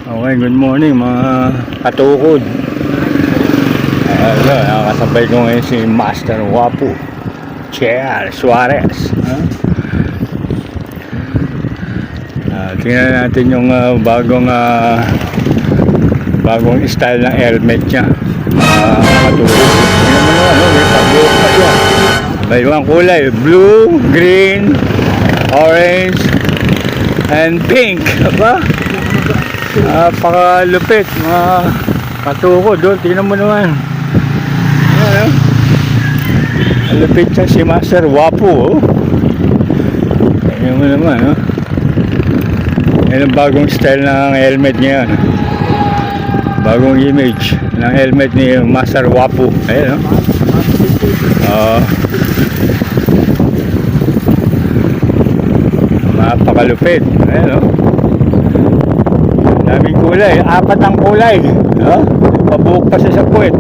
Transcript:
Okay, good morning mga katukod. Nakasabay ko ngayon si Master Wapo Chair Suarez. Tingnan natin yung bagong style ng helmet niya. Katukod. Tingnan mo naman, may pag-buhok pa siya. May ibang kulay, blue, green, orange, and pink. Aba? Napakalupit mga katukod doon. Tingnan mo naman. Ayan, lupit siya si Master Wapo. Tingnan mo naman. Yan ang bagong style ng helmet niya. Bagong image ng helmet ni Master Wapo. Ayan. Napakalupit. Ayan. Daming kulay, 4 ang kulay. Pabuhok pa siya sa puwet.